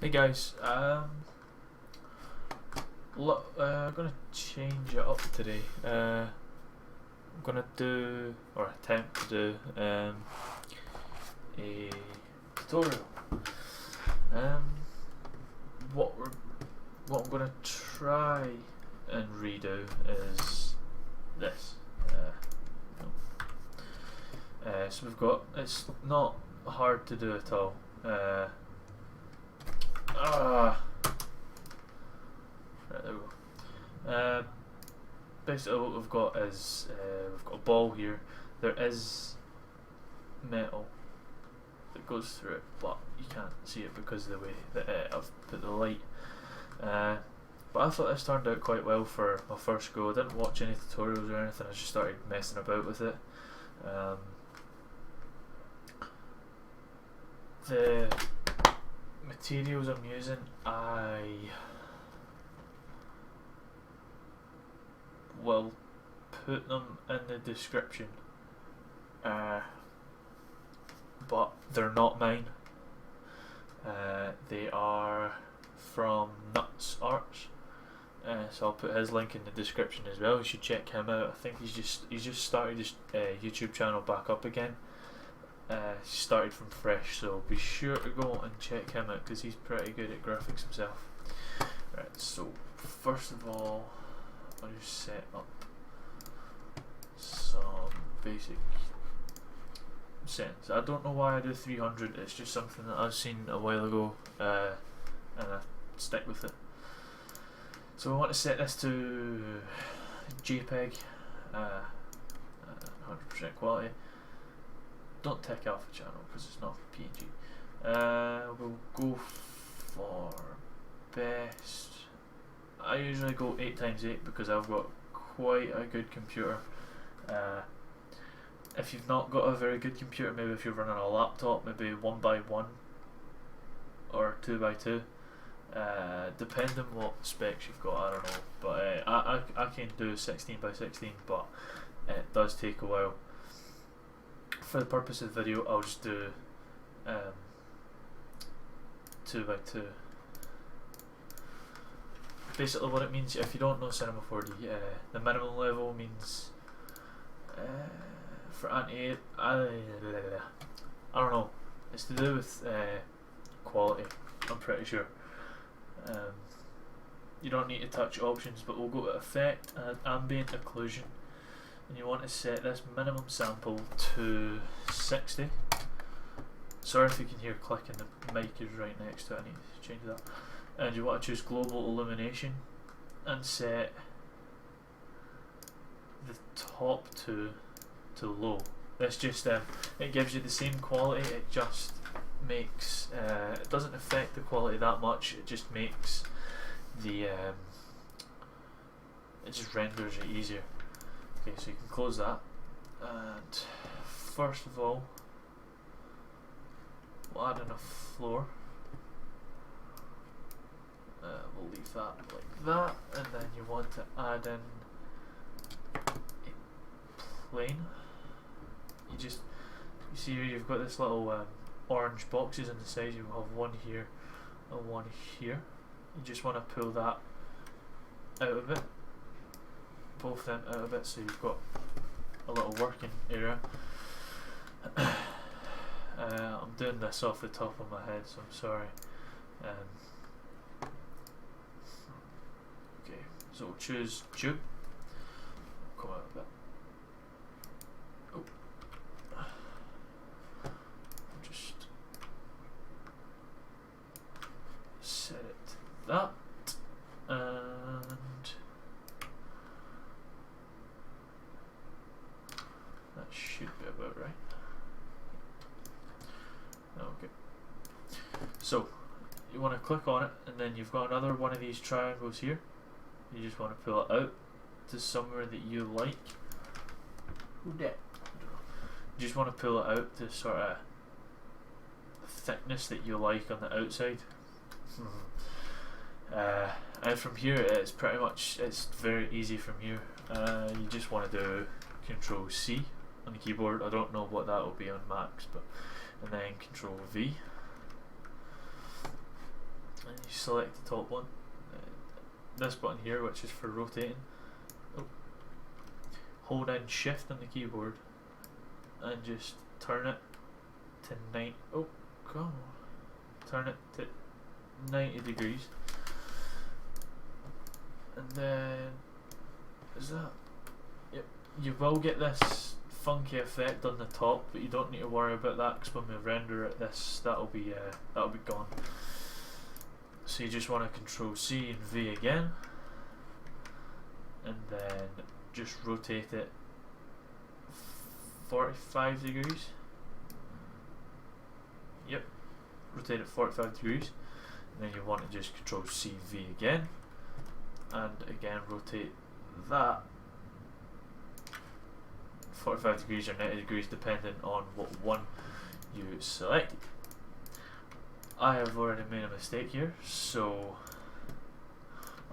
Hey guys, I'm gonna change it up today. I'm gonna do, or attempt to do, a tutorial. Um, what we're, what I'm gonna try and redo is this. So we've got, it's not hard to do at all. Right, there we go. Basically what we've got is we've got a ball here. There is metal that goes through it, but you can't see it because of the way that I've put the light. But I thought this turned out quite well for my first go. I didn't watch any tutorials or anything, I just started messing about with it. The materials I'm using, I will put them in the description, but they're not mine. They are from NutzArtz, so I'll put his link in the description as well. You should check him out. I think he's just started his YouTube channel back up again. Started from fresh, so be sure to go and check him out because he's pretty good at graphics himself. Right, so first of all, I'll just set up some basic settings. I don't know why I do 300, it's just something that I've seen a while ago, and I stick with it. So I want to set this to JPEG, 100% quality. Don't take Alpha Channel because it's not PNG. We'll go for best. I usually go 8x8 because I've got quite a good computer. If you've not got a very good computer, maybe if you're running a laptop, maybe 1x1 or 2x2. Depending what specs you've got, I don't know. But I can do 16x16, but it does take a while. For the purpose of the video, I'll just do 2x2. Basically what it means, if you don't know Cinema 4D, the minimum level means for anti, I don't know, it's to do with quality, I'm pretty sure. You don't need to touch options, but we'll go to effect and ambient occlusion, and you want to set this minimum sample to 60. Sorry if you can hear clicking, the mic is right next to it, I need to change that. And you want to choose global illumination and set the top two to low. This just it gives you the same quality, it just makes it doesn't affect the quality that much, it just makes the it just renders it easier. Okay, so you can close that, and first of all we'll add in a floor. We'll leave that like that, and then you want to add in a plane. You see here you've got this little orange boxes on the side. You have one here and one here. You just want to pull that out of it, both of them out of it, so you've got a little working area. I'm doing this off the top of my head, so I'm sorry. Okay, so we'll choose tube. Come out a bit. Oh. I'll just set it to that, and that should be about right. Okay. So you want to click on it, and then you've got another one of these triangles here. You just want to pull it out to somewhere that you like. Who dat? You just want to pull it out to sort of thickness that you like on the outside. And from here it's pretty much, it's very easy from here. You just want to do Control C on the keyboard. I don't know what that will be on Macs, but and then Control V. select the top one, this button here, which is for rotating, hold down shift on the keyboard and just turn it to 90, oh come on, turn it to 90 degrees, and then is that, yep, you will get this funky effect on the top, but you don't need to worry about that because when we render it, that'll be gone. So you just want to control C and V again, and then just rotate it 45 degrees. Yep, rotate it 45 degrees, and then you want to just control C, V again, and again rotate that 45 degrees or 90 degrees depending on what one you select. I have already made a mistake here, so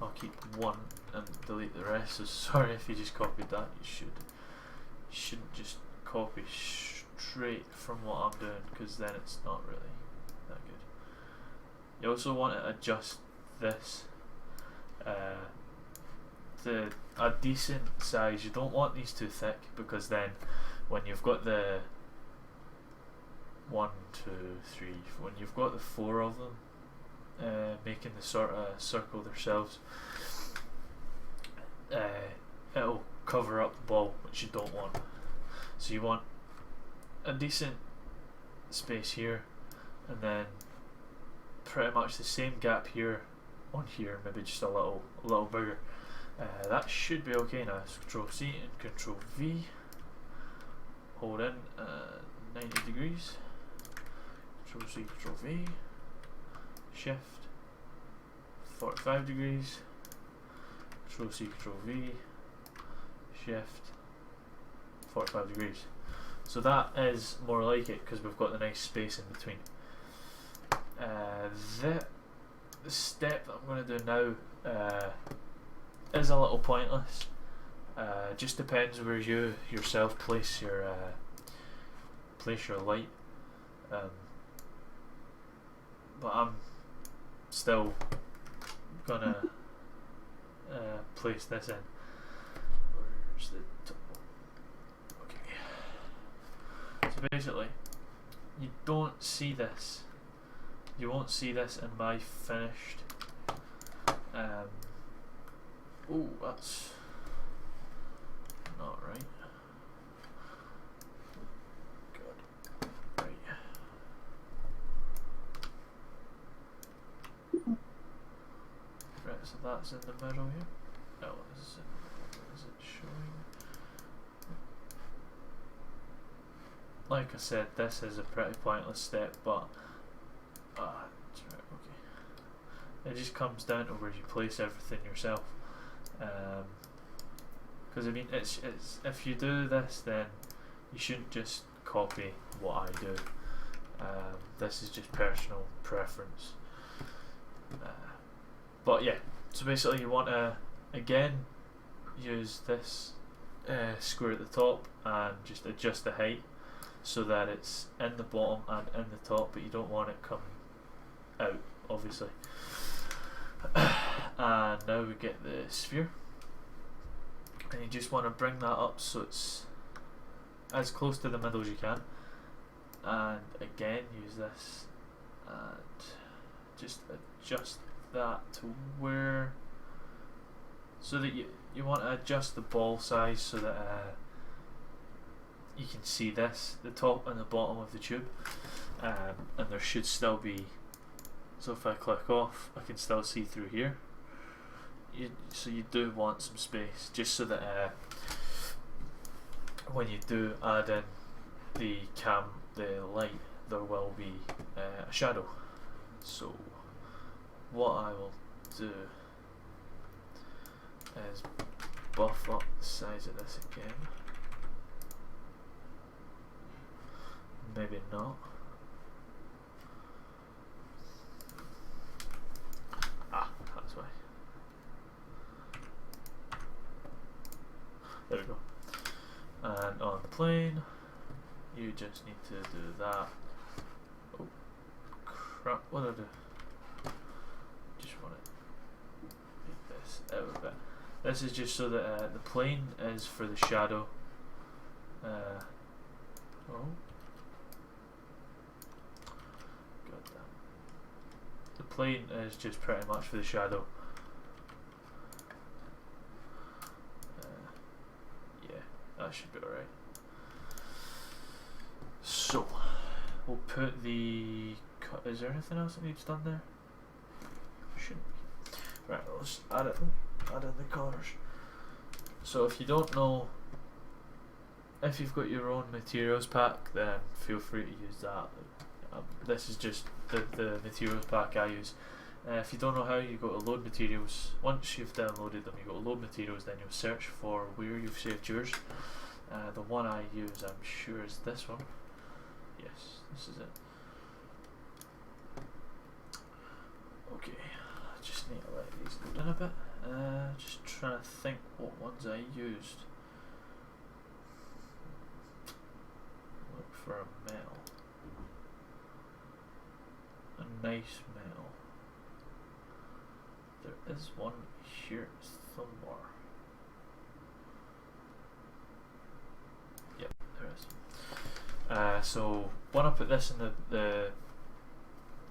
I'll keep one and delete the rest. So sorry if you just copied that. You shouldn't just copy straight from what I'm doing, because then it's not really that good. You also want to adjust this to a decent size. You don't want these too thick, because then when you've got the 1, 2, 3, when you've got the 4 of them making the sort of circle themselves, it'll cover up the ball, which you don't want. So you want a decent space here, and then pretty much the same gap here on here, maybe just a little bigger. That should be okay now. So Control C and Control V, hold in 90 degrees, Control C, Control V, shift 45 degrees, Control C, Control V, shift 45 degrees. So that is more like it, because we've got the nice space in between. The step that I'm going to do now is a little pointless. Just depends where you yourself place your light. But I'm still gonna place this in. Where's the top one? Okay. So basically, you don't see this. You won't see this in my finished. Oh, that's not right. Good. Right. Right, so that's in the middle here. Oh, is it showing? Like I said, this is a pretty pointless step, but that's right, okay. It just comes down to where you place everything yourself. Because I mean, it's if you do this, then you shouldn't just copy what I do. This is just personal preference. But yeah, so basically you want to again use this square at the top and just adjust the height so that it's in the bottom and in the top, but you don't want it coming out, obviously. And now we get the sphere, and you just want to bring that up so it's as close to the middle as you can, and again use this and just adjust that to where, so that you want to adjust the ball size so that you can see this, the top and the bottom of the tube, and there should still be, so if I click off I can still see through here. So you do want some space, just so that when you do add in the light, there will be a shadow. So what I will do is buff up the size of this again. Maybe not. That's why. There we go. And on the plane, you just need to do that. Oh crap! What did I do? out a bit. This is just so that the plane is for the shadow. Oh. God damn. The plane is just pretty much for the shadow. Yeah, that should be alright. So, we'll put the... Is there anything else that needs done there? Shouldn't be. Right, let's add it. Add in the colours. So if you don't know, if you've got your own materials pack, then feel free to use that. This is just the materials pack I use. If you don't know how, you go to load materials. Once you've downloaded them, you go to load materials, then you'll search for where you've saved yours. The one I use, I'm sure, is this one. Yes, this is it. Okay, I just need to let these load in a bit. Just trying to think what ones I used. Look for a metal. A nice metal. There is one here somewhere. Yep, there is. So when I put this in the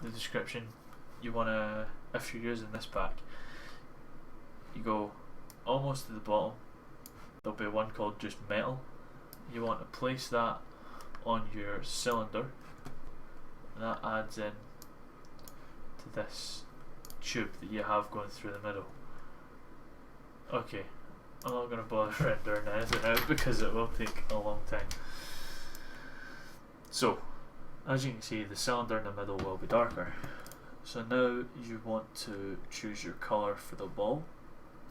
description, you wanna, if you're using this pack, you go almost to the bottom, there'll be one called just metal. You want to place that on your cylinder, and that adds in to this tube that you have going through the middle. Okay, I'm not going to bother rendering anything out because it will take a long time. So, as you can see, the cylinder in the middle will be darker. So now you want to choose your colour for the ball.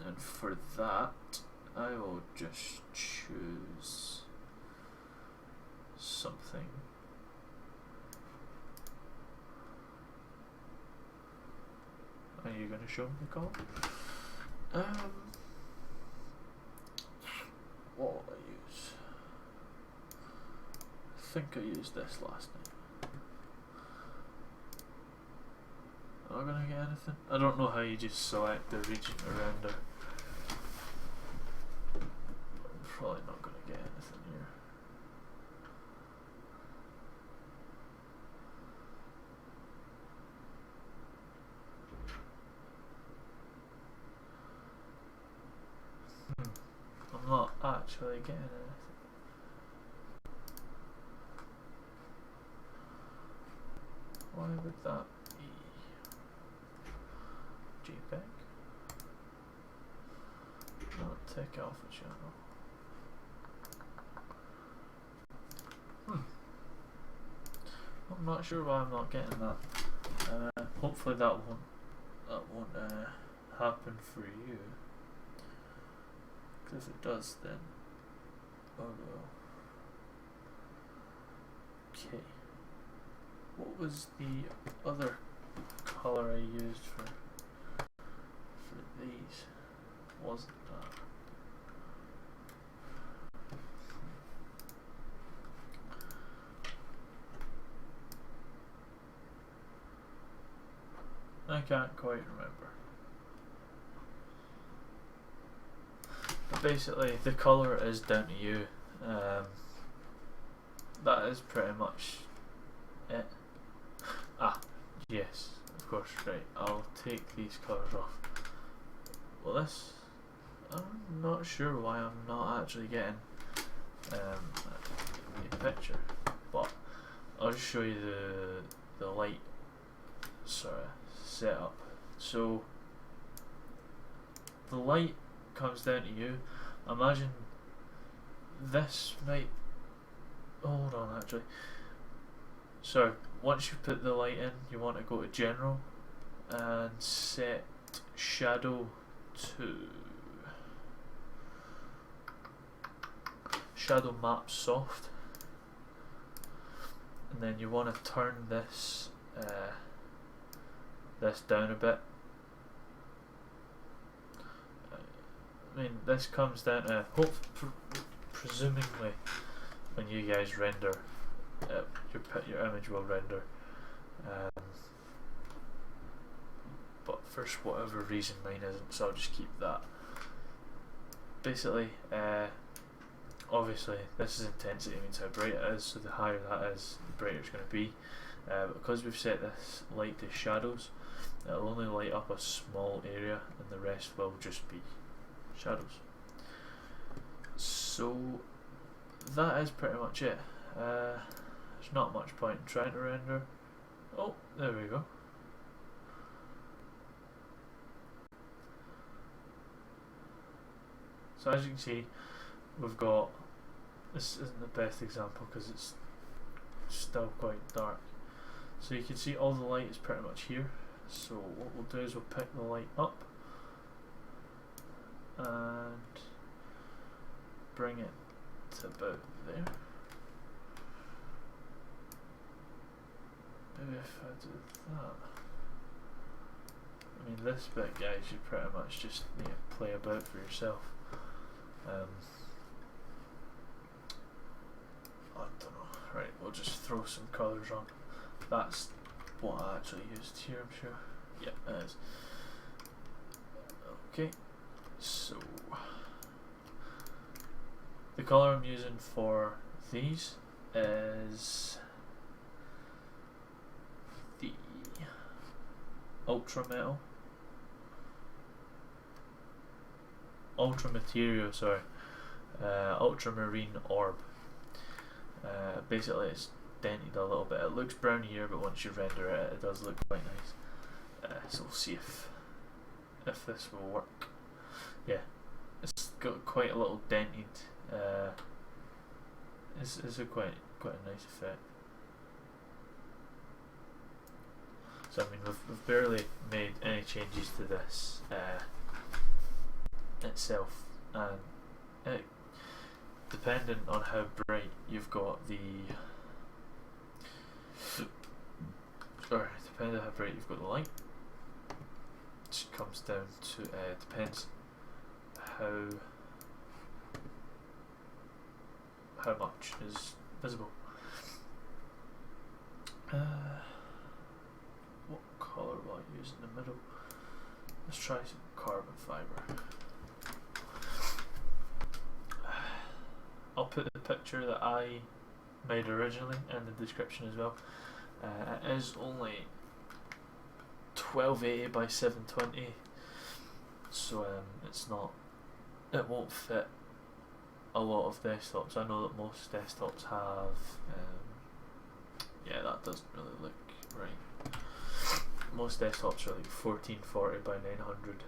And for that, I will just choose something. Are you going to show me the colour? What will I use? I think I used this last night. Am I going to get anything? I don't know how you just select the region around there. I'm probably not going to get anything here. I'm not actually getting anything. Why would that be? JPEG? Not take alpha channel. I'm not sure why I'm not getting that. Hopefully that won't happen for you. Because if it does, then oh no. Okay. What was the other color I used for these? Wasn't that? I can't quite remember. But basically, the colour is down to you. That is pretty much it. Ah, yes, of course, right. I'll take these colours off. Well, this, I'm not sure why I'm not actually getting a picture, but I'll just show you the light sort of setup. So the light comes down to you. Imagine this might, hold on actually. So once you put the light in, you want to go to general and set shadow to shadow map soft, and then you want to turn this this down a bit. I mean, this comes down to presumably when you guys render, your image will render. But for whatever reason mine isn't, so I'll just keep that. Basically, obviously this is intensity, means how bright it is, so the higher that is, the brighter it's going to be. But because we've set this light to shadows, it'll only light up a small area and the rest will just be shadows. So that is pretty much it. There's not much point in trying to render. Oh, there we go. So as you can see, we've got, this isn't the best example because it's still quite dark. So you can see all the light is pretty much here. So what we'll do is we'll pick the light up and bring it to about there. Maybe if I do that. I mean, this bit, guys, you pretty much just need to play about for yourself. I don't know. Right, we'll just throw some colours on. That's what I actually used here, I'm sure. Yep, it is. Okay, so the colour I'm using for these is the Ultra Material, sorry, Ultramarine Orb. Basically it's dented a little bit. It looks brown here, but once you render it, it does look quite nice. So we'll see if this will work. Yeah, it's got quite a little dented. It's a quite a nice effect. So I mean, we've barely made any changes to this itself, and depending on how bright you've got the light, it comes down to depends how much is visible. What colour will I use in the middle? Let's try some carbon fibre. I'll put the picture that I made originally in the description as well. It is only 1280 by 720, so it won't fit a lot of desktops. I know that most desktops have yeah, that doesn't really look right. Most desktops are like 1440 by 900.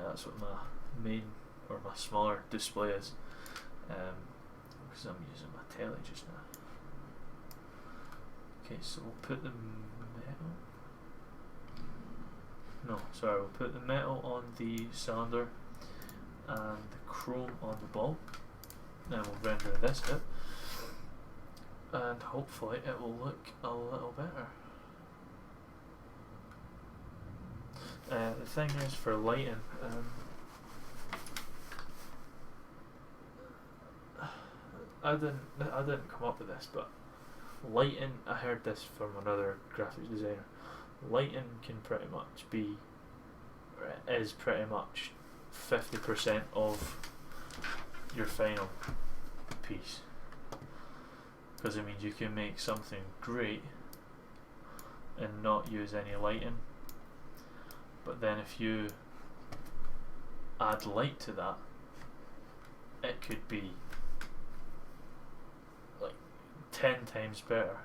That's what my main or my smaller display is, because I'm using my telly just now. Okay, so we'll put the metal. No, sorry, we'll put the metal on the cylinder and the chrome on the ball. Then we'll render this bit, and hopefully it will look a little better. The thing is, for lighting, I didn't come up with this, but lighting, I heard this from another graphics designer. Lighting can pretty much is pretty much 50% of your final piece, because it means you can make something great and not use any lighting, but then if you add light to that, it could be like 10 times better,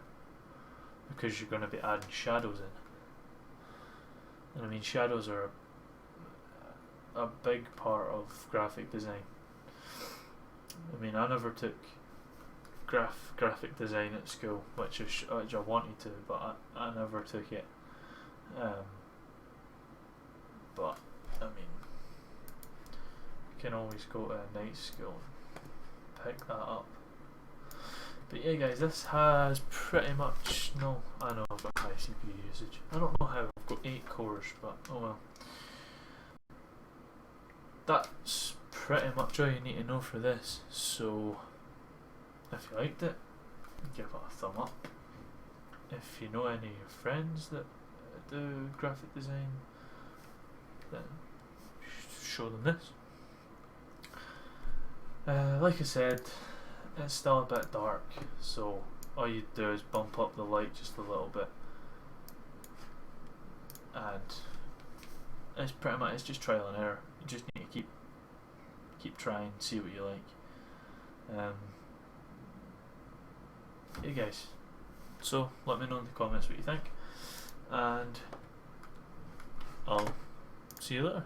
because you're going to be adding shadows in. And I mean, shadows are a big part of graphic design. I mean, I never took graphic design at school, which I wanted to, but I never took it. But I mean, you can always go to a night school and pick that up. But yeah, guys, this has pretty much, no, I know I've got high CPU usage. I don't know how, I've got 8 cores, but oh well. That's pretty much all you need to know for this. So if you liked it, give it a thumb up. If you know any of your friends that do graphic design, then show them this. Like I said, it's still a bit dark, so all you do is bump up the light just a little bit, and it's pretty much, it's just trial and error. You just need to keep trying, see what you like. Yeah guys, so let me know in the comments what you think, and I'll see you later.